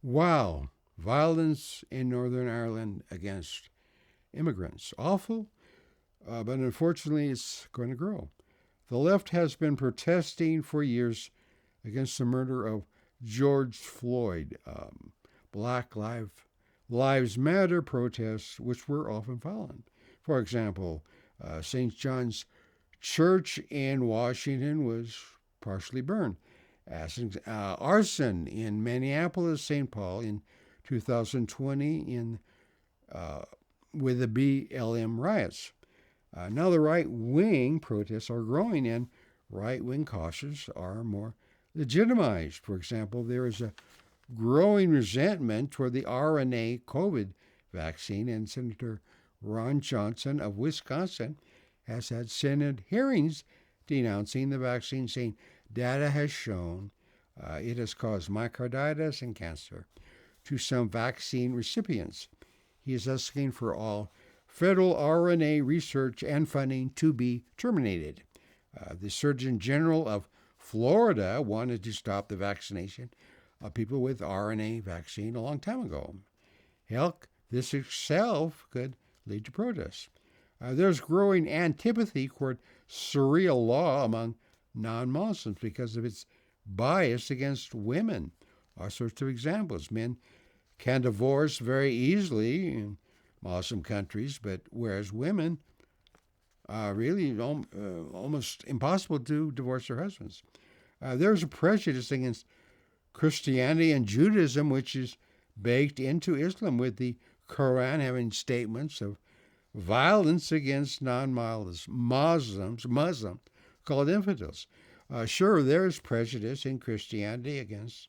Wow, violence in Northern Ireland against immigrants. Awful, but unfortunately it's going to grow. The left has been protesting for years against the murder of George Floyd. Black Lives Matter protests, which were often violent. For example, St. John's Church in Washington was partially burned. Arson in Minneapolis, St. Paul in 2020 uh, with the BLM riots. Now the right-wing protests are growing and right-wing causes are more legitimized. For example, there is a growing resentment toward the RNA COVID vaccine, and Senator Ron Johnson of Wisconsin has had Senate hearings denouncing the vaccine, saying data has shown it has caused myocarditis and cancer to some vaccine recipients. He is asking for all federal RNA research and funding to be terminated. The Surgeon General of Florida wanted to stop the vaccination of people with RNA vaccine a long time ago. Hell, this itself could lead to protests. There's growing antipathy toward Sharia law among non-Muslims because of its bias against women. All sorts of examples. Men can divorce very easily in Muslim countries, but whereas women really almost impossible to divorce their husbands. There's a prejudice against Christianity and Judaism, which is baked into Islam, with the Quran having statements of violence against non-Muslims, called infidels. Sure, there is prejudice in Christianity against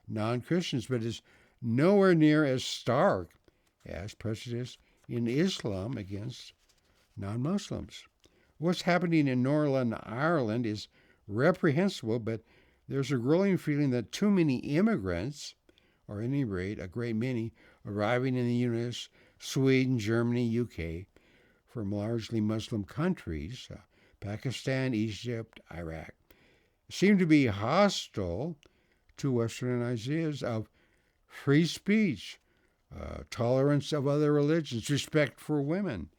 non-Christians, but it's nowhere near as stark as prejudice in Islam against non-Muslims. What's happening in Northern Ireland is reprehensible, but there's a growing feeling that too many immigrants, or at any rate a great many, arriving in the U.S., Sweden, Germany, UK, from largely Muslim countries, Pakistan, Egypt, Iraq, seem to be hostile to Western ideas of free speech, tolerance of other religions, respect for women.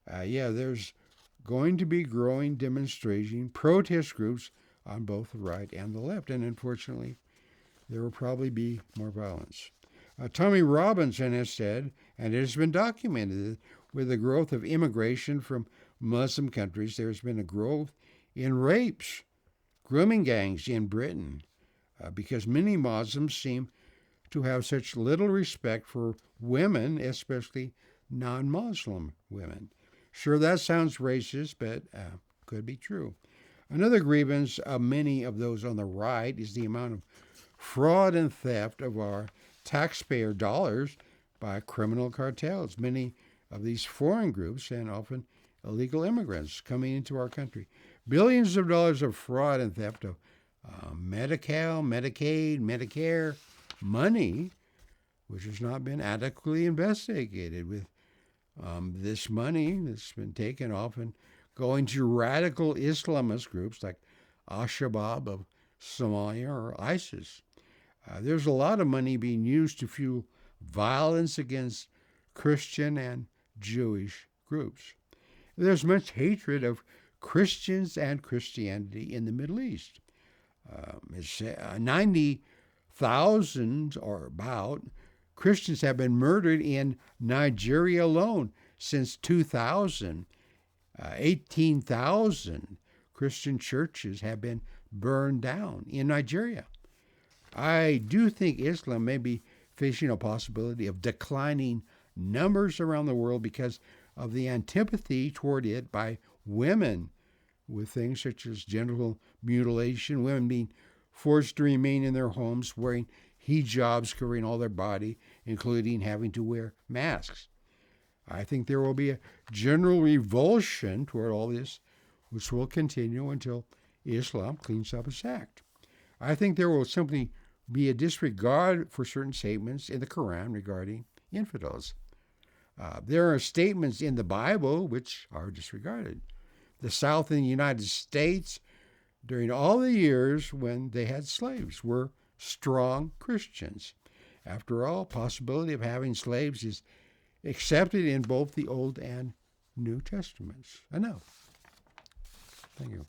There's going to be growing demonstration, protest groups on both the right and the left, and unfortunately, there will probably be more violence. Tommy Robinson has said, and it has been documented, that with the growth of immigration from Muslim countries, there's been a growth in rapes, grooming gangs in Britain, because many Muslims seem to have such little respect for women, especially non-Muslim women. Sure, that sounds racist, but could be true. Another grievance of many of those on the right is the amount of fraud and theft of our taxpayer dollars by criminal cartels. Many of these foreign groups and often illegal immigrants coming into our country. Billions of dollars of fraud and theft of Medi-Cal, Medicaid, Medicare money, which has not been adequately investigated, with this money that's been taken often going to radical Islamist groups like Al-Shabaab of Somalia or ISIS. There's a lot of money being used to fuel violence against Christian and Jewish groups. There's much hatred of Christians and Christianity in the Middle East. It's 90,000 or about Christians have been murdered in Nigeria alone since 2000. 18,000 Christian churches have been burned down in Nigeria. I do think Islam may be facing a possibility of declining numbers around the world because of the antipathy toward it by women, with things such as genital mutilation, women being forced to remain in their homes wearing hijabs covering all their body, including having to wear masks. I think there will be a general revulsion toward all this, which will continue until Islam cleans up its act. I think there will simply be a disregard for certain statements in the Quran regarding infidels. There are statements in the Bible which are disregarded. The South in the United States, during all the years when they had slaves, were strong Christians. After all, possibility of having slaves is accepted in both the Old and New Testaments. Enough. Thank you.